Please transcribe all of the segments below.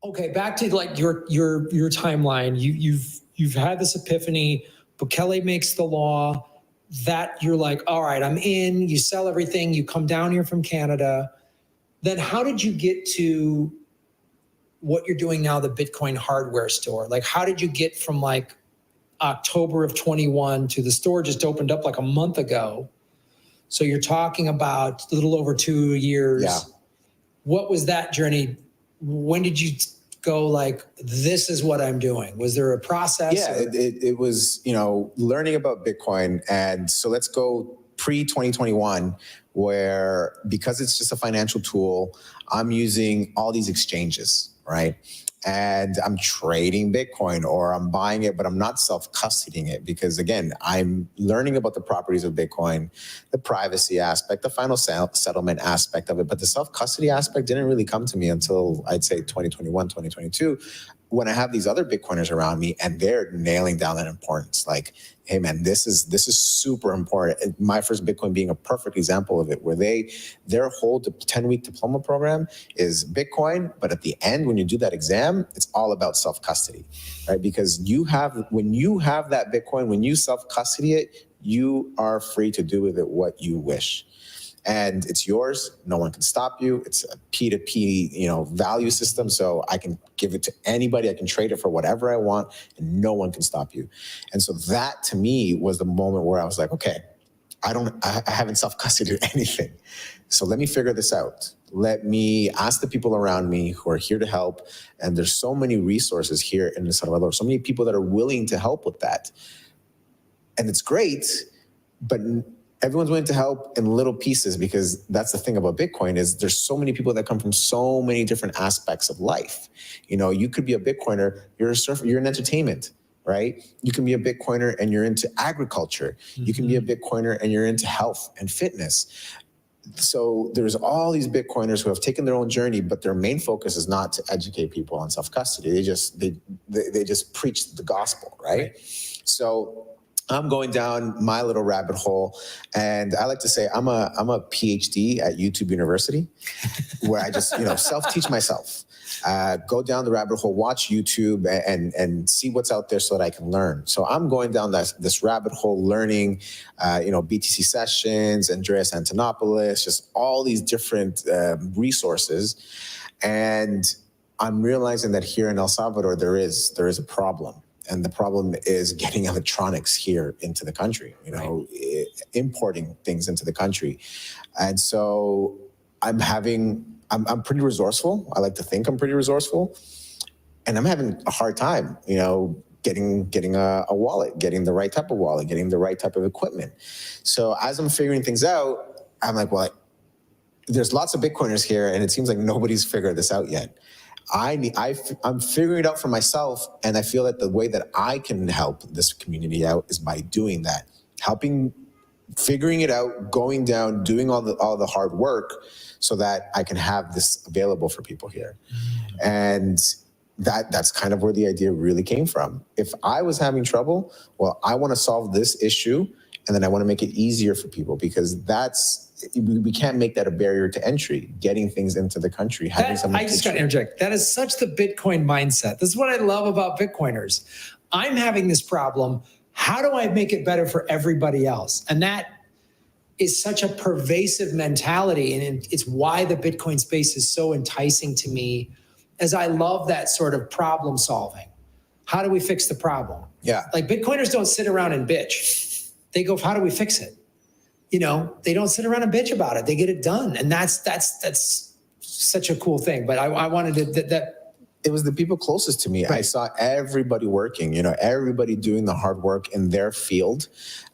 Okay, back to like your timeline. You've had this epiphany. Bukele makes the law that you're like, all right, I'm in. You sell everything. You come down here from Canada. Then how did you get to what you're doing now, the Bitcoin hardware store? Like, how did you get from like October of 21 to the store just opened up like a month ago? So you're talking about a little over 2 years. Yeah. What was that journey? When did you go like, this is what I'm doing? Was there a process? Yeah, it was, learning about Bitcoin. And so let's go pre-2021, where because it's just a financial tool, I'm using all these exchanges, right? And I'm trading Bitcoin or I'm buying it, but I'm not self-custodying it because, again, I'm learning about the properties of Bitcoin, the privacy aspect, the final settlement aspect of it. But the self-custody aspect didn't really come to me until, I'd say, 2021, 2022, when I have these other Bitcoiners around me and they're nailing down that importance. Like, hey, man, this is super important. And my first Bitcoin being a perfect example of it, where their whole 10-week diploma program is Bitcoin. But at the end, when you do that exam, it's all about self-custody, right? Because when you have that Bitcoin, when you self-custody it, you are free to do with it what you wish. And it's yours. No one can stop you. It's a P2P, value system. So I can give it to anybody. I can trade it for whatever I want, and no one can stop you. And so that, to me, was the moment where I was like, okay, I haven't self-custodied anything. So let me figure this out. Let me ask the people around me who are here to help. And there's so many resources here in El Salvador, so many people that are willing to help with that. And it's great, but everyone's willing to help in little pieces, because that's the thing about Bitcoin is there's so many people that come from so many different aspects of life. You could be a Bitcoiner, you're a surfer, you're in entertainment, right? You can be a Bitcoiner and you're into agriculture. Mm-hmm. You can be a Bitcoiner and you're into health and fitness. So there's all these Bitcoiners who have taken their own journey, but their main focus is not to educate people on self-custody. They just preach the gospel, right? So I'm going down my little rabbit hole, and I like to say I'm a PhD at YouTube University, where I just self-teach myself. Go down the rabbit hole, watch YouTube, and see what's out there so that I can learn. So I'm going down this rabbit hole, learning, BTC sessions, Andreas Antonopoulos, just all these different resources, and I'm realizing that here in El Salvador there is a problem. And the problem is getting electronics here into the country, importing things into the country. And so I'm pretty resourceful. I like to think I'm pretty resourceful. And I'm having a hard time, getting a wallet, getting the right type of wallet, getting the right type of equipment. So as I'm figuring things out, I'm like, well, there's lots of Bitcoiners here, and it seems like nobody's figured this out yet. I'm figuring it out for myself, and I feel that the way that I can help this community out is by doing that, figuring it out, going down, doing all the hard work, so that I can have this available for people here. And that's kind of where the idea really came from. If I was having trouble, well, I want to solve this issue, and then I want to make it easier for people, because we can't make that a barrier to entry, getting things into the country. I just got to interject. That is such the Bitcoin mindset. This is what I love about Bitcoiners. I'm having this problem. How do I make it better for everybody else? And that is such a pervasive mentality. And it's why the Bitcoin space is so enticing to me, as I love that sort of problem solving. How do we fix the problem? Yeah. Like, Bitcoiners don't sit around and bitch. They go, how do we fix it? They don't sit around and bitch about it. They get it done. And that's such a cool thing. But I wanted to, it was the people closest to me. Right. I saw everybody working, everybody doing the hard work in their field,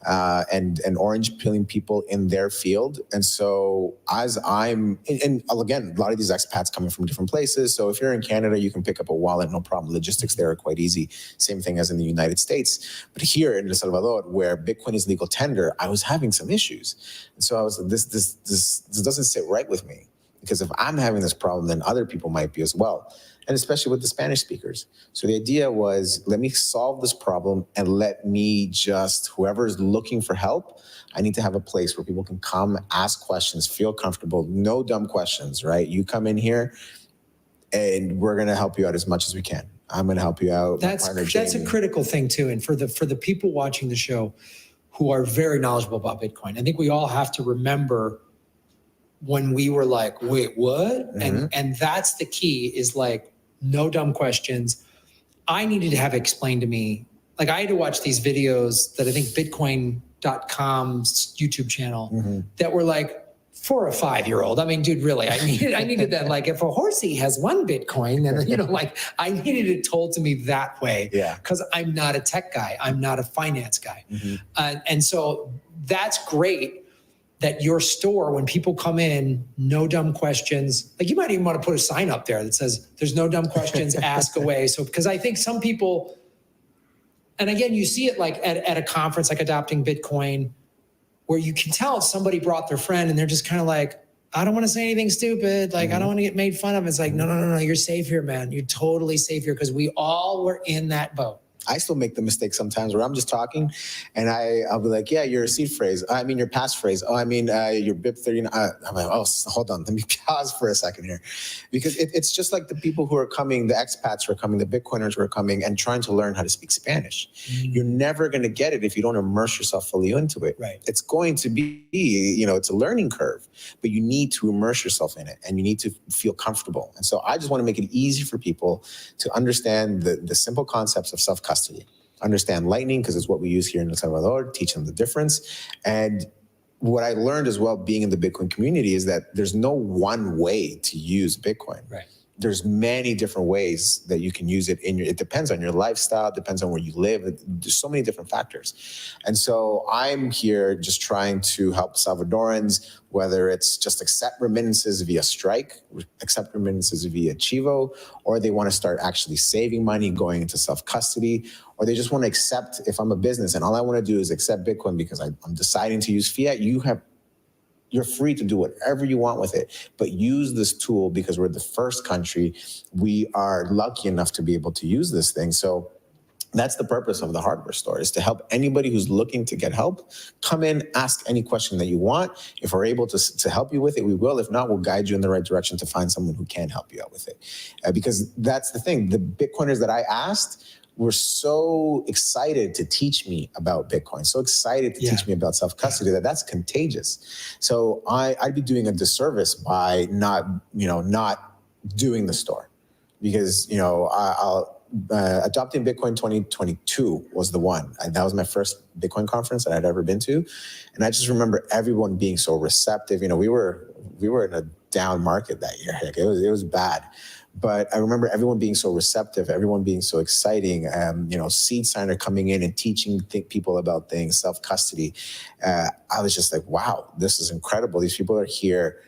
and orange pilling people in their field. And so and again, a lot of these expats coming from different places. So if you're in Canada, you can pick up a wallet, no problem. Logistics there are quite easy. Same thing as in the United States. But here in El Salvador, where Bitcoin is legal tender, I was having some issues. And so I was like, this doesn't sit right with me, because if I'm having this problem, then other people might be as well. And especially with the Spanish speakers. So the idea was, let me solve this problem, and let me whoever is looking for help, I need to have a place where people can come, ask questions, feel comfortable, no dumb questions, right? You come in here, and we're going to help you out as much as we can. I'm going to help you out. That's a critical thing too. And for the people watching the show who are very knowledgeable about Bitcoin, I think we all have to remember when we were like, wait, what? And that's the key, is like, no dumb questions. I needed to have explained to me, like I had to watch these videos that I think Bitcoin.com's YouTube channel that were like, for a 5-year-old. I mean, dude, really, I needed that. Like, if a horsey has 1 Bitcoin, then, you know, like I needed it told to me that way. Yeah. Because I'm not a tech guy. I'm not a finance guy. And so that's great that your store, when people come in, no dumb questions. Like, you might even want to put a sign up there that says, there's no dumb questions, ask away. So, because I think some people, and again, you see it like at a conference like Adopting Bitcoin, where you can tell if somebody brought their friend and they're just kind of like, I don't want to say anything stupid. Like, I don't want to get made fun of. It's like, no, you're safe here, man. You're totally safe here, because we all were in that boat. I still make the mistake sometimes where I'm just talking and I'll be like, yeah, your seed phrase. I mean, your passphrase. Oh, I mean, your BIP 39. I'm like, oh, hold on. Let me pause for a second here. Because it's just like the people who are coming, the expats who are coming, the Bitcoiners who are coming and trying to learn how to speak Spanish. You're never going to get it if you don't immerse yourself fully into it. Right. It's going to be, you know, it's a learning curve, but you need to immerse yourself in it and you need to feel comfortable. And so I just want to make it easy for people to understand the simple concepts of self-custody. Understand Lightning, because it's what we use here in El Salvador, teach them the difference. And what I learned as well being in the Bitcoin community is that there's no one way to use Bitcoin. Right. There's many different ways that you can use it it depends on your lifestyle, depends on where you live. There's so many different factors. And so I'm here just trying to help Salvadorans, whether it's just accept remittances via Strike, accept remittances via Chivo, or they want to start actually saving money, going into self-custody, or they just want to accept, if I'm a business and all I want to do is accept Bitcoin because I'm deciding to use fiat, you're free to do whatever you want with it, but use this tool because we're the first country. We are lucky enough to be able to use this thing. So that's the purpose of the hardware store, is to help anybody who's looking to get help. Come in, ask any question that you want. If we're able to help you with it, we will. If not, we'll guide you in the right direction to find someone who can help you out with it. Because that's the thing. The Bitcoiners that I asked were so excited to teach me about Bitcoin, so excited to teach me about self-custody that's contagious. So I'd be doing a disservice by not doing the store, because, I'll Adopting Bitcoin 2022 was the one. That was my first Bitcoin conference that I'd ever been to. And I just remember everyone being so receptive. We were in a down market that year. Like, it was bad. But I remember everyone being so receptive, everyone being so exciting. Seed Signer coming in and teaching people about things, self-custody. I was just like, wow, this is incredible. These people are here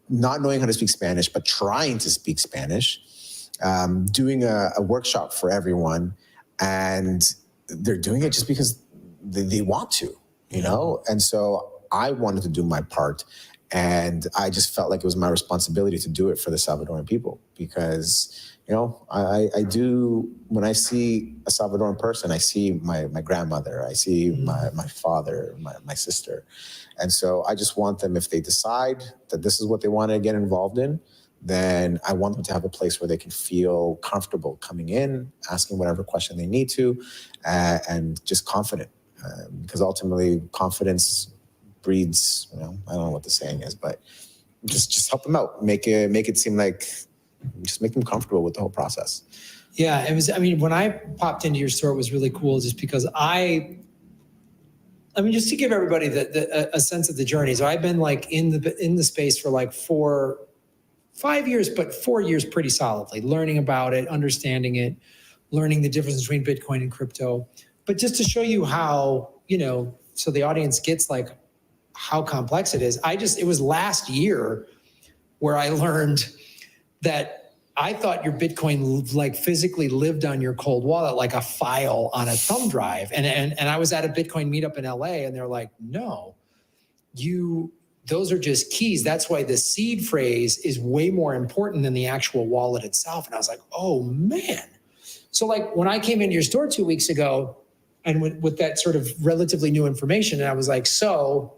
not knowing how to speak Spanish, but trying to speak Spanish, doing a workshop for everyone. And they're doing it just because they want to, And so I wanted to do my part. And I just felt like it was my responsibility to do it for the Salvadoran people, because, I do, when I see a Salvadoran person, I see my grandmother, I see my father, my sister. And so I just want them, if they decide that this is what they want to get involved in, then I want them to have a place where they can feel comfortable coming in, asking whatever question they need to, and just confident, because ultimately confidence breeds, I don't know what the saying is, but just help them out. Make it seem like, just make them comfortable with the whole process. Yeah, it was, when I popped into your store, it was really cool just because just to give everybody a sense of the journey. So I've been like in the space for like 5 years, but 4 years pretty solidly, learning about it, understanding it, learning the difference between Bitcoin and crypto. But just to show you how, so the audience gets like how complex it is. It was last year where I learned that I thought your Bitcoin like physically lived on your cold wallet, like a file on a thumb drive. And I was at a Bitcoin meetup in LA and they're like, no, those are just keys. That's why the seed phrase is way more important than the actual wallet itself. And I was like, oh man. So like when I came into your store 2 weeks ago and with that sort of relatively new information, and I was like, so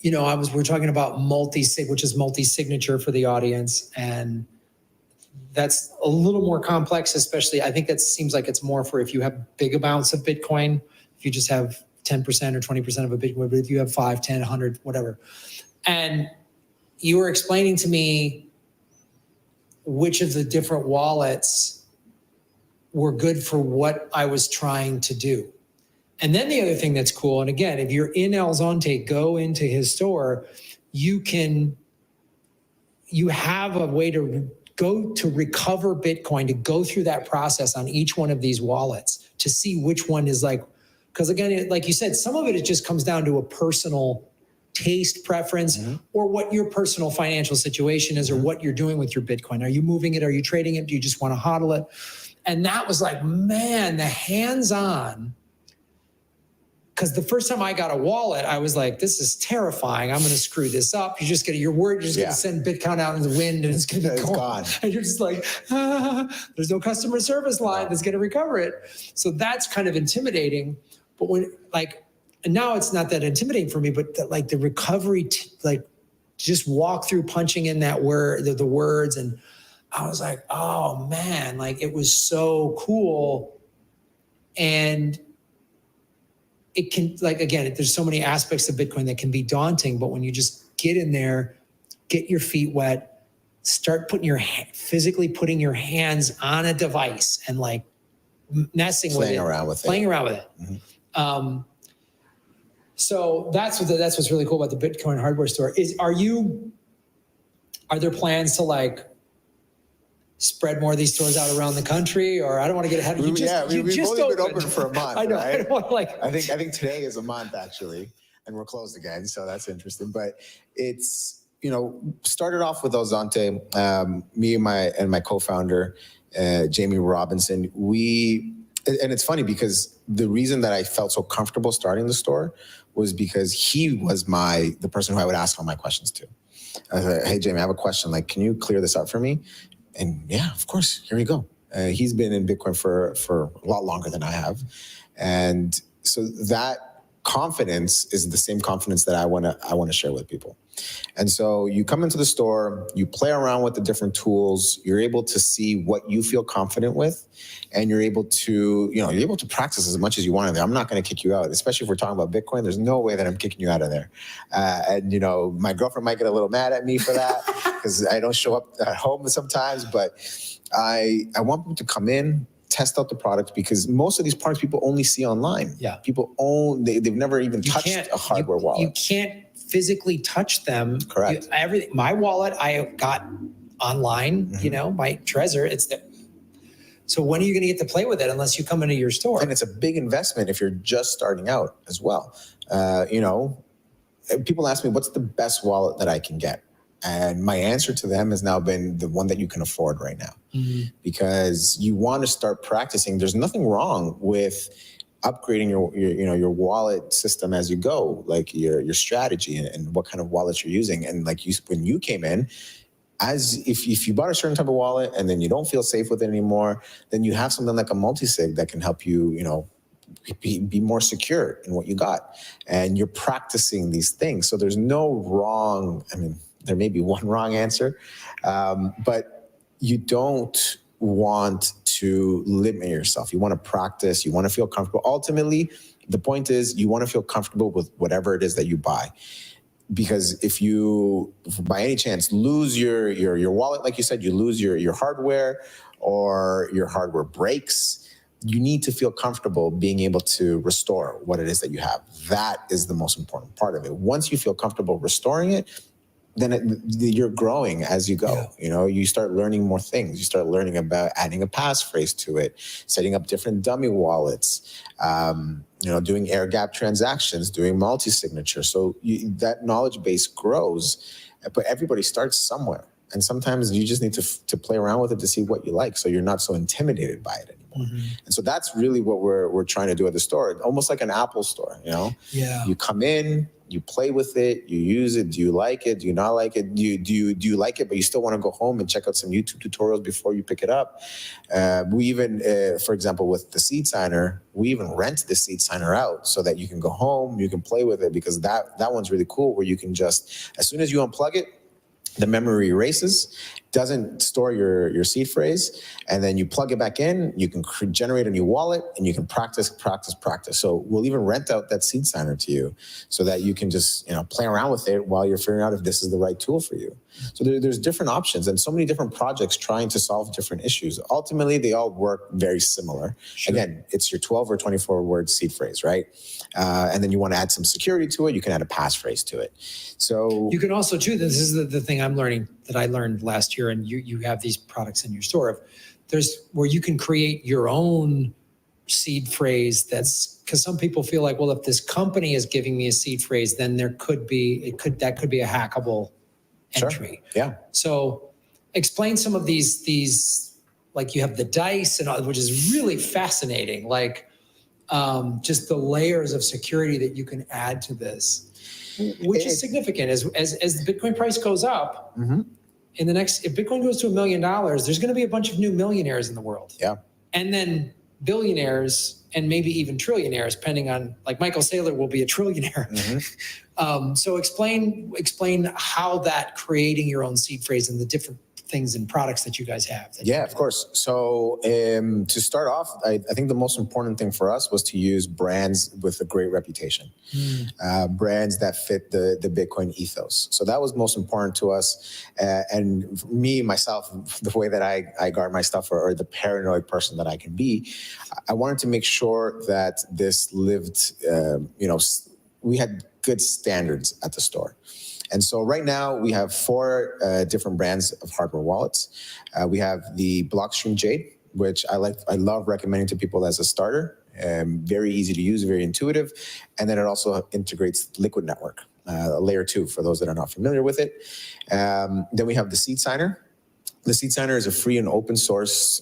we're talking about multi-sig, which is multi-signature for the audience. And that's a little more complex, especially I think that seems like it's more for if you have big amounts of Bitcoin, if you just have 10% or 20% of a Bitcoin, but if you have 5, 10, 100, whatever. And you were explaining to me which of the different wallets were good for what I was trying to do. And then the other thing that's cool, and again, if you're in Elzonte, go into his store, you have a way to go to recover Bitcoin, to go through that process on each one of these wallets to see which one is like, because again, like you said, some of it just comes down to a personal taste preference or what your personal financial situation is or what you're doing with your Bitcoin. Are you moving it? Are you trading it? Do you just want to hodl it? And that was like, man, the hands-on. Because the first time I got a wallet, I was like, this is terrifying. I'm going to screw this up. You're worried you're just going to send Bitcoin out in the wind and it's going to be gone. And you're just like, there's no customer service line that's going to recover it. So that's kind of intimidating. But when and now it's not that intimidating for me, but the recovery, just walk through punching in that word, the words. And I was like, oh man, it was so cool. And it can, again, there's so many aspects of Bitcoin that can be daunting, but when you just get in there, get your feet wet, start physically putting your hands on a device and messing with it, playing around with it. So that's what's really cool about the Bitcoin hardware store. Are there plans to spread more of these stores out around the country? Or I don't want to get ahead of you. We've only been open for a month. I know. Right? I don't want to I think today is a month actually, and we're closed again. So that's interesting. But it's started off with Elzonte, me and my co-founder, Jamie Robinson. And it's funny because the reason that I felt so comfortable starting the store was because he was the person who I would ask all my questions to. I was like, hey, Jamie, I have a question. Can you clear this up for me? And yeah, of course, here we go. He's been in Bitcoin for a lot longer than I have. And so that confidence is the same confidence that I want to share with people. And so you come into the store, you play around with the different tools, you're able to see what you feel confident with, and you're able to practice as much as you want in there. I'm not going to kick you out, especially if we're talking about Bitcoin. There's no way that I'm kicking you out of there. And my girlfriend might get a little mad at me for that because I don't show up at home sometimes, but I want people to come in, test out the product, because most of these products people only see online. Yeah. People they've never even touched a hardware wallet. You can't physically touch them. Correct. My wallet I got online, my Trezor, it's there. So when are you going to get to play with it unless you come into your store? And it's a big investment if you're just starting out as well. People ask me, what's the best wallet that I can get? And my answer to them has now been the one that you can afford right now, because you want to start practicing. There's nothing wrong with upgrading your wallet system as you go, like your strategy and what kind of wallets you're using. And when you came in, if you bought a certain type of wallet and then you don't feel safe with it anymore, then you have something like a multi-sig that can help you, be more secure in what you got. And you're practicing these things. So there's no wrong. I mean, there may be one wrong answer, but you don't want to limit yourself. You want to practice. You want to feel comfortable. Ultimately, the point is you want to feel comfortable with whatever it is that you buy. Because if you, by any chance, lose your wallet, like you said, you lose your hardware or your hardware breaks, you need to feel comfortable being able to restore what it is that you have. That is the most important part of it. Once you feel comfortable restoring it, then you're growing as you go. Yeah. You start learning more things. You start learning about adding a passphrase to it, setting up different dummy wallets, doing air gap transactions, doing multi-signature. So that knowledge base grows, but everybody starts somewhere. And sometimes you just need to play around with it to see what you like, so you're not so intimidated by it anymore. And so that's really what we're trying to do at the store, almost like an Apple store. Yeah. You come in, you play with it, you use it. Do you like it? Do you not like it? Do you like it, but you still want to go home and check out some YouTube tutorials before you pick it up? We even, for example, with the seed signer, we even rent the seed signer out so that you can go home, you can play with it, because that one's really cool, where you can just, as soon as you unplug it, the memory erases, doesn't store your seed phrase, and then you plug it back in, you can generate a new wallet, and you can practice. So we'll even rent out that seed signer to you so that you can just play around with it while you're figuring out if this is the right tool for you. So there's different options and so many different projects trying to solve different issues. Ultimately, they all work very similar. Sure. Again, it's your 12 or 24 word seed phrase, right? And then you want to add some security to it, you can add a passphrase to it. So you can also too, this is the thing I'm learning, that I learned last year, and you have these products in your store. There's where you can create your own seed phrase. That's because some people feel like, well, if this company is giving me a seed phrase, then that could be a hackable entry. Sure. Yeah. So explain some of these, like you have the dice and all, which is really fascinating. Like just the layers of security that you can add to this, which is significant. As the Bitcoin price goes up, mm-hmm. in the next, if Bitcoin goes to $1 million, there's going to be a bunch of new millionaires in the world. Yeah. And then billionaires and maybe even trillionaires, depending on, like Michael Saylor will be a trillionaire. Mm-hmm. So explain how that creating your own seed phrase and the different things and products that you guys have. Yeah, of course. So to start off, I think the most important thing for us was to use brands with a great reputation, brands that fit the Bitcoin ethos. So that was most important to us. And me, myself, the way that I guard my stuff, or the paranoid person that I can be, I wanted to make sure that this lived, we had good standards at the store. And so right now we have 4 different brands of hardware wallets. We have the Blockstream Jade, which I love recommending to people as a starter. Very easy to use, very intuitive. And then it also integrates Liquid Network, layer 2 for those that are not familiar with it. Then we have the Seed Signer. The Seed Signer is a free and open source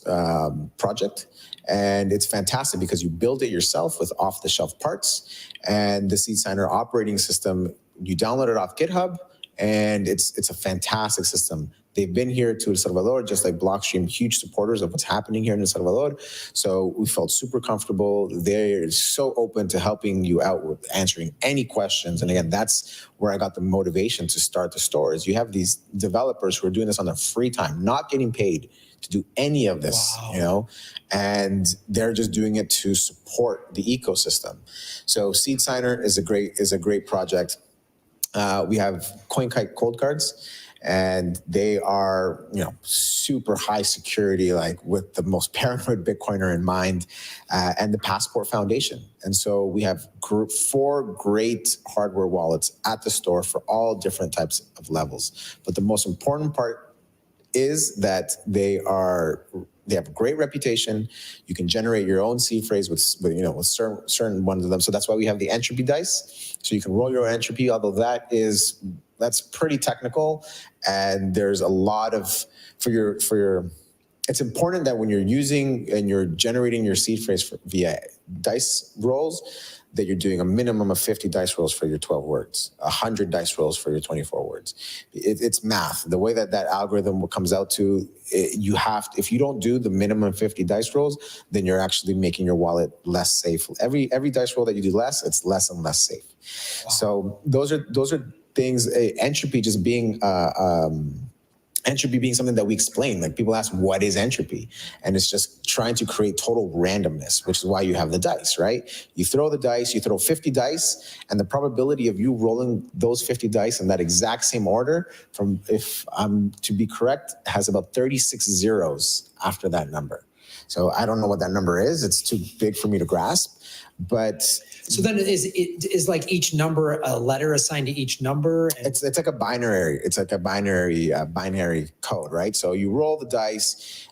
project. And it's fantastic because you build it yourself with off-the-shelf parts. And the Seed Signer operating system, you download it off GitHub, and it's a fantastic system. They've been here to El Salvador, just like Blockstream, huge supporters of what's happening here in El Salvador. So we felt super comfortable. They're so open to helping you out with answering any questions. And again, that's where I got the motivation to start the store, is you have these developers who are doing this on their free time, not getting paid to do any of this, and they're just doing it to support the ecosystem. So Seed Signer is a great project. We have CoinKite cold cards, and they are, super high security, like with the most paranoid Bitcoiner in mind, and the Passport Foundation. And so we have 4 great hardware wallets at the store for all different types of levels. But the most important part is that they have a great reputation. You can generate your own seed phrase with certain ones of them. So that's why we have the entropy dice. So you can roll your own entropy, although that's pretty technical. And there's a lot of, it's important that when you're using and you're generating your seed phrase via dice rolls, that you're doing a minimum of 50 dice rolls for your 12 words, 100 dice rolls for your 24 words. It's math. The way that algorithm comes out to, if you don't do the minimum 50 dice rolls, then you're actually making your wallet less safe. Every dice roll that you do less, it's less and less safe. Wow. So those are things, entropy just being, entropy being something that we explain. Like people ask, what is entropy? And it's just trying to create total randomness, which is why you have the dice, right? You throw the dice, you throw 50 dice, and the probability of you rolling those 50 dice in that exact same order, from, if I'm to be correct, has about 36 zeros after that number. So I don't know what that number is. It's too big for me to grasp. But so then is like each number a letter assigned to each number? It's like a binary. It's like a binary code, right? So you roll the dice,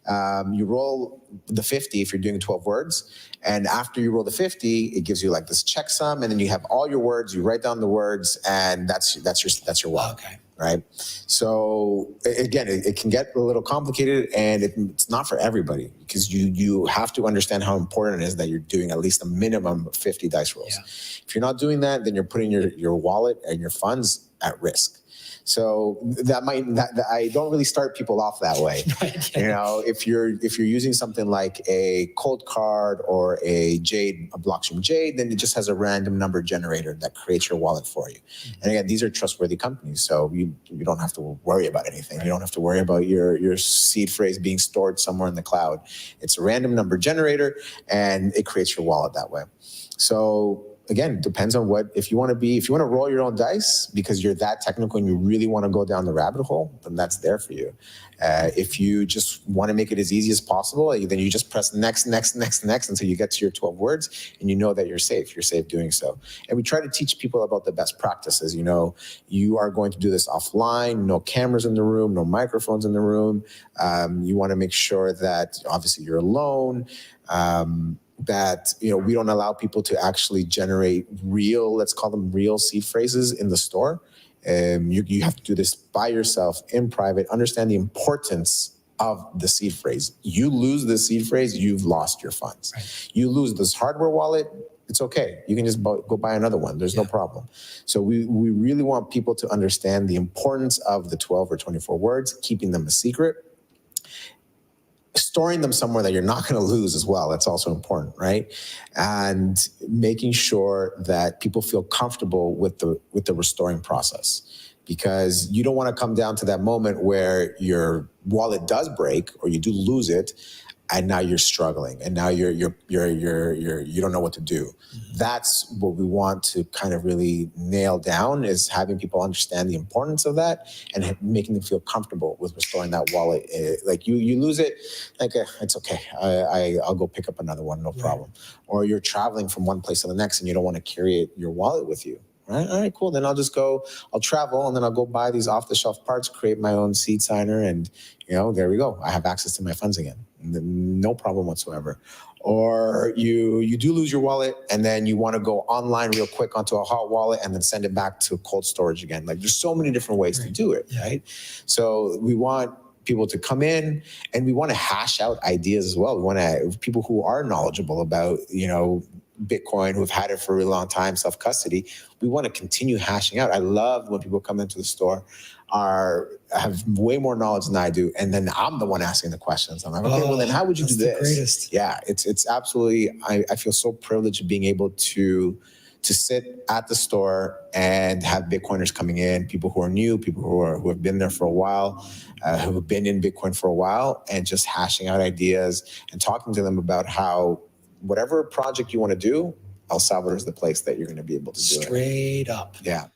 you roll the 50 if you're doing 12 words, and after you roll the 50, it gives you like this checksum, and then you have all your words. You write down the words, and that's your wallet. right? So again, it can get a little complicated, and it's not for everybody, because you have to understand how important it is that you're doing at least a minimum of 50 dice rolls. Yeah. If you're not doing that, then you're putting your wallet and your funds at risk. So I don't really start people off that way. Right. You know, if you're using something like a cold card or a Blockstream Jade, then it just has a random number generator that creates your wallet for you. Mm-hmm. And again, these are trustworthy companies, so you don't have to worry about anything. Right. You don't have to worry about your seed phrase being stored somewhere in the cloud. It's a random number generator, and it creates your wallet that way. So again, depends on if you want to roll your own dice because you're that technical and you really want to go down the rabbit hole, then that's there for you. If you just want to make it as easy as possible, then you just press next until you get to your 12 words, and you know that you're safe. You're safe doing so. And we try to teach people about the best practices. You know, you are going to do this offline, no cameras in the room, no microphones in the room. You want to make sure that obviously you're alone. That, you know, we don't allow people to actually generate let's call them real seed phrases in the store. You have to do this by yourself in private, understand the importance of the seed phrase. You lose the seed phrase, you've lost your funds. Right. You lose this hardware wallet, it's okay. You can just go buy another one. There's no problem. So we really want people to understand the importance of the 12 or 24 words, keeping them a secret, storing them somewhere that you're not going to lose as well. That's also important, right? And making sure that people feel comfortable with the restoring process, because you don't want to come down to that moment where your wallet does break or you do lose it, and now you're struggling, and now you don't know what to do. Mm-hmm. That's what we want to kind of really nail down, is having people understand the importance of that and making them feel comfortable with restoring that wallet. Like you lose it, like it's okay. I'll go pick up another one, no problem. Or you're traveling from one place to the next and you don't want to carry your wallet with you. Right? All right, cool. Then I'll travel, and then I'll go buy these off-the-shelf parts, create my own seed signer, and there we go. I have access to my funds again. No problem whatsoever. Or you do lose your wallet, and then you want to go online real quick onto a hot wallet and then send it back to cold storage again. Like, there's so many different ways to do it, right? So we want people to come in, and we want to hash out ideas as well. We want people who are knowledgeable about, Bitcoin, who've had it for a really long time, self-custody. We want to continue hashing out. I love when people come into the store, have way more knowledge than I do, and then I'm the one asking the questions. I'm like, okay, well then how would you do this? Greatest. Yeah, it's absolutely. I feel so privileged being able to sit at the store and have Bitcoiners coming in, people who are new, people who have been there for a while, who have been in Bitcoin for a while, and just hashing out ideas and talking to them about how whatever project you want to do, El Salvador is the place that you're going to be able to do it. Straight up. Yeah.